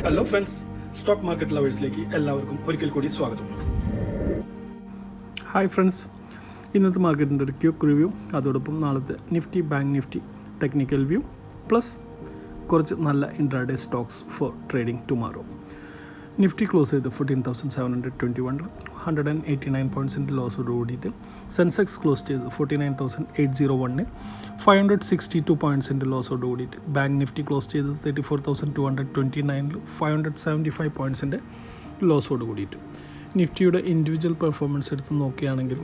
Hello friends, stock market ലവേഴ്സിലേക്ക് എല്ലാവർക്കും ഒരിക്കൽ കൂടി സ്വാഗതം. ഹായ് ഫ്രണ്ട്സ്, ഇന്നത്തെ മാർക്കറ്റിൻ്റെ ഒരു ക്വിക്ക് റിവ്യൂ, അതോടൊപ്പം നാളത്തെ Nifty, bank Nifty technical view, plus കുറച്ച് നല്ല intraday stocks for trading tomorrow. Nifty close ചെയ്ത് 14,721 189 പോയിൻറ്റ്സിൻ്റെ ലോസോട് കൂടിയിട്ട്. സെൻസെക്സ് ക്ലോസ് ചെയ്ത് 49,801 562 പോയിൻറ്റ്സിൻ്റെ ലോസോട് കൂടിയിട്ട്. ബാങ്ക് നിഫ്റ്റി ക്ലോസ് ചെയ്ത് 34,229 575 പോയിൻറ്റ്സിൻ്റെ ലോസോട് കൂടിയിട്ട്. നിഫ്റ്റിയുടെ ഇൻഡിവിജ്വൽ പെർഫോമൻസ് എടുത്ത് നോക്കുകയാണെങ്കിൽ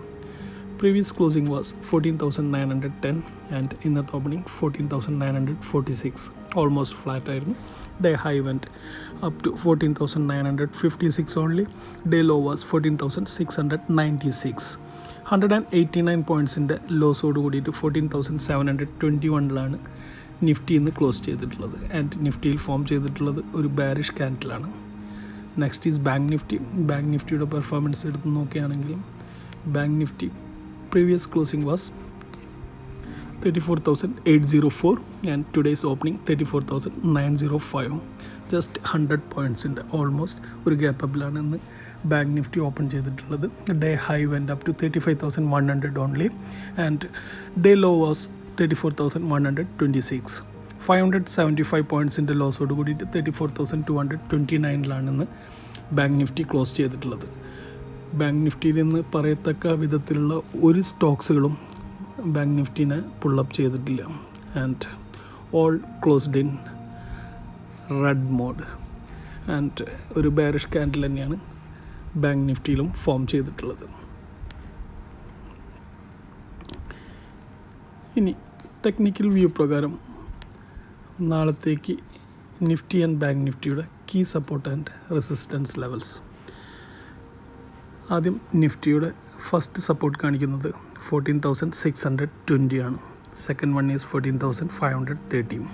പ്രീവിയസ് ക്ലോസിംഗ് വാസ് 14,910 ആൻഡ് ഇന്നത്തെ ഓപ്പണിംഗ് 14,946, ഓൾമോസ്റ്റ് ഫ്ലാറ്റ് ആയിരുന്നു. Day high went up to 14,956 only. Day low was 14,696. 189 പോയിൻറ്റ്സിൻ്റെ ലോസോട് കൂടിയിട്ട് 14,721 നിഫ്റ്റി ഇന്ന് ക്ലോസ് ചെയ്തിട്ടുള്ളത്. ആൻഡ് നിഫ്റ്റിയിൽ ഫോം ചെയ്തിട്ടുള്ളത് ഒരു ബാരിഷ് ക്യാൻഡിലാണ്. Next is bank Nifty. Bank നിഫ്റ്റിയുടെ പെർഫോമൻസ് എടുത്ത് നോക്കുകയാണെങ്കിൽ bank Nifty previous closing was 34,804 and today's opening 34,905. Just 100 പോയിൻറ്റ്സിൻ്റെ ഓൾമോസ്റ്റ് ഒരു ഗ്യാപ്പ് അപ്പിലാണ് ഇന്ന് ബാങ്ക് നിഫ്റ്റി ഓപ്പൺ ചെയ്തിട്ടുള്ളത്. Day high went up to 35,100 only and day low was 34,126. 575 പോയിൻറ്റ്സിൻ്റെ ലോസോട് കൂടിയിട്ട് 34,229 ഇന്ന് ബാങ്ക് നിഫ്റ്റി ക്ലോസ് ചെയ്തിട്ടുള്ളത്. ബാങ്ക് നിഫ്റ്റിയിൽ നിന്ന് പറയത്തക്ക വിധത്തിലുള്ള ഒരു സ്റ്റോക്സുകളും ബാങ്ക് നിഫ്റ്റിനെ പുള്ളപ്പ് ചെയ്തിട്ടില്ല. And all closed in red mode. And ഒരു ബാരിഷ് ക്യാൻഡിൽ തന്നെയാണ് ബാങ്ക് നിഫ്റ്റിയിലും ഫോം ചെയ്തിട്ടുള്ളത്. ഇനി ടെക്നിക്കൽ വ്യൂ പ്രകാരം നാളത്തേക്ക് നിഫ്റ്റി ആൻഡ് ബാങ്ക് നിഫ്റ്റിയുടെ key support and resistance levels. ആദ്യം നിഫ്റ്റിയുടെ ഫസ്റ്റ് സപ്പോർട്ട് കാണിക്കുന്നത് 14,620 ആണ്. Second one is 14,513.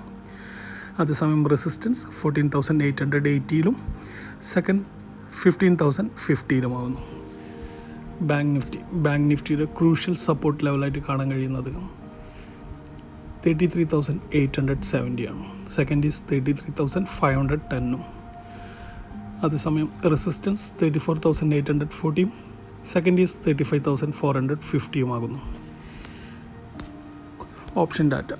അതേസമയം റെസിസ്റ്റൻസ് 14,880 സെക്കൻഡ് 15,050 ആകുന്നു. ബാങ്ക് നിഫ്റ്റിയുടെ ക്രൂഷ്യൽ സപ്പോർട്ട് ലെവലായിട്ട് കാണാൻ കഴിയുന്നത് 33,870 ആണ്. Second is 33,510. അതേസമയം റെസിസ്റ്റൻസ് 34,840, സെക്കൻഡ് ഈസ് 35,450 ആകുന്നു. Option data.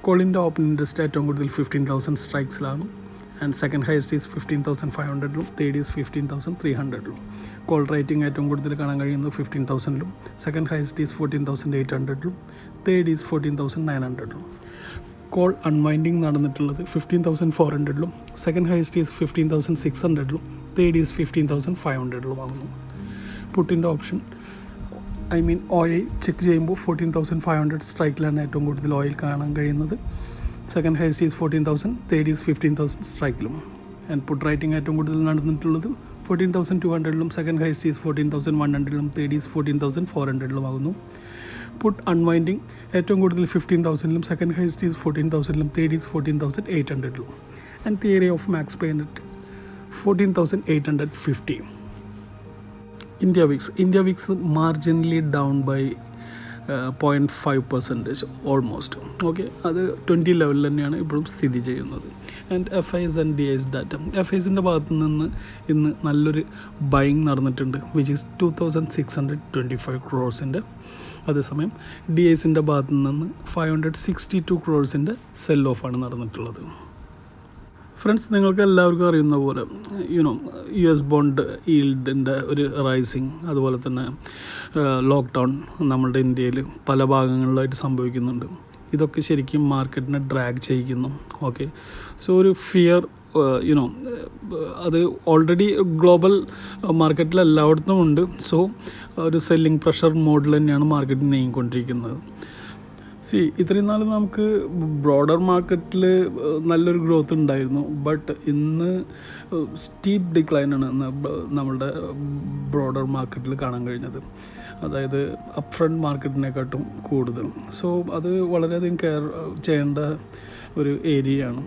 കോളിൻ്റെ ഓപ്പൺ ഇൻട്രസ്റ്റ് ഏറ്റവും കൂടുതൽ 15,000 സ്ട്രൈക്സിലാണ്. And second highest is 15,500, third is 15,300. Call writing ഏറ്റവും കൂടുതൽ കാണാൻ കഴിയുന്നത് 15,000, second highest is 14,800, third is 14,900. Call unwinding നടന്നിട്ടുള്ളത് 15,400, second highest is 15,600, third is 15,500 ആകുന്നു. പുട്ടിൻ്റെ ഓപ്ഷൻ ഓയിൽ ചെക്ക് ചെയ്യുമ്പോൾ 14,500 സ്ട്രൈക്കിലാണ് ഏറ്റവും കൂടുതൽ ഓയിൽ കാണാൻ കഴിയുന്നത്. Second highest is 14,000, third is 15,000 സ്ട്രൈക്കിലും. ആൻഡ് പുട്ട് റൈറ്റിംഗ് ഏറ്റവും കൂടുതൽ നടന്നിട്ടുള്ളത് 14,200, second highest is 14,100, third is 14,400 ആകുന്നു. പുട്ട് അൺവൈൻഡിങ് ഏറ്റവും കൂടുതൽ 15,000, second highest is 14,000, third is 14,800. And theory of max pain at 14,850. Indiavix marginally down by 0.5% almost. Okay, അത് 20 ലെവലിൽ തന്നെയാണ് ഇപ്പോഴും സ്ഥിതി ചെയ്യുന്നത്. And FIISDIISDATA. FIISൻ്റെ ഭാഗത്തു നിന്ന് ഇന്ന് നല്ലൊരു ബൈങ് നടന്നിട്ടുണ്ട്, വിച്ച് ഈസ് 2,625 crores. അതേസമയം DISൻ്റെ ഭാഗത്തു നിന്ന് 562 crores സെൽ ഓഫാണ് നടന്നിട്ടുള്ളത്. ഫ്രണ്ട്സ്, നിങ്ങൾക്ക് എല്ലാവർക്കും അറിയുന്ന പോലെ US ബോണ്ട് ഈൽഡിൻ്റെ ഒരു റൈസിങ്, അതുപോലെ തന്നെ ലോക്ക്ഡൗൺ നമ്മളുടെ ഇന്ത്യയിൽ പല ഭാഗങ്ങളിലായിട്ട് സംഭവിക്കുന്നുണ്ട്. ഇതൊക്കെ ശരിക്കും മാർക്കറ്റിനെ ഡ്രാഗ് ചെയ്യിക്കുന്നു. ഓക്കെ, സോ ഒരു ഫിയർ അത് ഓൾറെഡി ഗ്ലോബൽ മാർക്കറ്റിൽ എല്ലായിടത്തും ഉണ്ട്. സോ ഒരു സെല്ലിംഗ് പ്രഷർ മോഡിൽ തന്നെയാണ് മാർക്കറ്റ് നീങ്ങിക്കൊണ്ടിരിക്കുന്നത്. ഇത്രയും നാൾ നമുക്ക് ബ്രോഡർ മാർക്കറ്റിൽ നല്ലൊരു ഗ്രോത്ത് ഉണ്ടായിരുന്നു. ബട്ട് ഇന്ന് സ്റ്റീപ്പ് ഡിക്ലൈനാണ് നമ്മളുടെ ബ്രോഡർ മാർക്കറ്റിൽ കാണാൻ കഴിഞ്ഞത്. അതായത് അപ്പ് ഫ്രണ്ട് മാർക്കറ്റിനെക്കാട്ടും കൂടുതൽ. സോ അത് വളരെയധികം കെയർ ചെയ്യേണ്ട ഒരു ഏരിയയാണ്.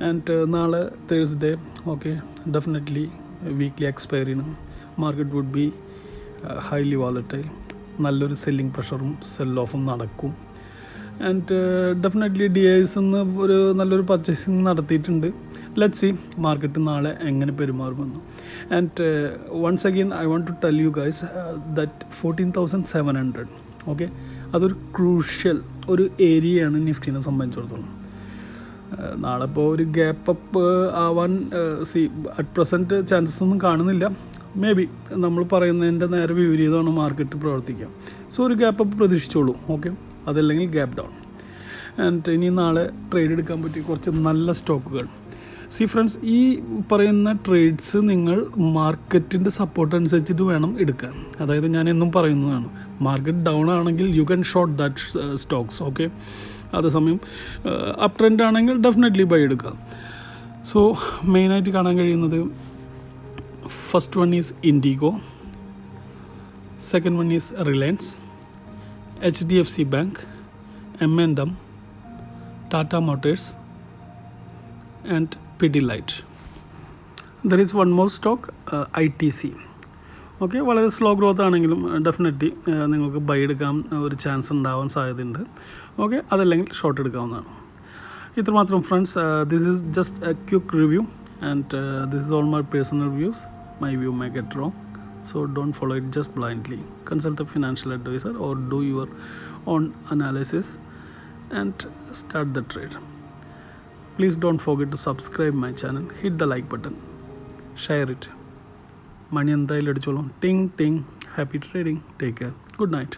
ആൻഡ് നാളെ തേഴ്സ്ഡേ, ഓക്കെ, ഡെഫിനറ്റ്ലി വീക്ക്ലി എക്സ്പയറിന് market would be highly volatile. നല്ലൊരു സെല്ലിംഗ് പ്രഷറും സെൽ ഓഫും നടക്കും. ആൻഡ് ഡെഫിനറ്റ്ലി ഡി ഐസ് നിന്ന് ഒരു നല്ലൊരു പർച്ചേസിങ് നടത്തിയിട്ടുണ്ട്. ലെറ്റ് സി മാർക്കറ്റ് നാളെ എങ്ങനെ പെരുമാറുമെന്ന്. And once again I want to tell you guys that 14,700 okay, അതൊരു ക്രൂഷ്യൽ ഒരു ഏരിയയാണ് നിഫ്റ്റിനെ സംബന്ധിച്ചിടത്തോളം. നാളെ ഇപ്പോൾ ഒരു ഗ്യാപ്പ് അപ്പ് ആവാൻ അറ്റ് പ്രസൻറ്റ് ചാൻസസ് ഒന്നും കാണുന്നില്ല. മേ ബി നമ്മൾ പറയുന്നതിൻ്റെ നേരെ വിപരീതമാണ് മാർക്കറ്റ് പ്രവർത്തിക്കുക. സോ ഒരു ഗ്യാപ്പ് അപ്പ് പ്രതീക്ഷിച്ചോളൂ. ഓക്കെ, അതല്ലെങ്കിൽ ഗ്യാപ്പ് ഡൗൺ. ആൻഡ് ഇനി നാളെ ട്രേഡ് എടുക്കാൻ പറ്റിയ കുറച്ച് നല്ല സ്റ്റോക്കുകൾ. ഫ്രണ്ട്സ്, ഈ പറയുന്ന ട്രേഡ്സ് നിങ്ങൾ മാർക്കറ്റിൻ്റെ സപ്പോർട്ട് അനുസരിച്ചിട്ട് വേണം എടുക്കാൻ. അതായത് ഞാൻ എന്നും പറയുന്നതാണ്, മാർക്കറ്റ് ഡൗൺ ആണെങ്കിൽ you can short that stocks. Okay, അതേസമയം അപ്പ് ട്രെൻഡ് ആണെങ്കിൽ ഡെഫിനറ്റ്ലി ബൈ എടുക്കാം. സോ മെയിനായിട്ട് കാണാൻ കഴിയുന്നത് first one is IndiGo, second one is Reliance, HDFC Bank, M&M, Tata Motors and Pidilite. There is one more stock, ITC. Okay, വളരെ slow growth ആണെങ്കിലും definitely നിങ്ങൾക്ക് by എടുക്കാൻ ഒരു ചാൻസ് ഉണ്ടാവാൻ സാധ്യതയുണ്ട്. ഓക്കെ, അതല്ലെങ്കിൽ ഷോർട്ട് എടുക്കാവുന്നതാണ്. ഇത്രമാത്രം friends. This is just A quick review and this is all my personal views. My view may get wrong, so don't follow it just blindly. Consult a financial advisor or do your own analysis and start the trade. Please don't forget to subscribe my channel, hit the like button, share it. Money എന്തായാലും അടിച്ചോളൂ. Ting ting. Happy trading. Take care. Good night.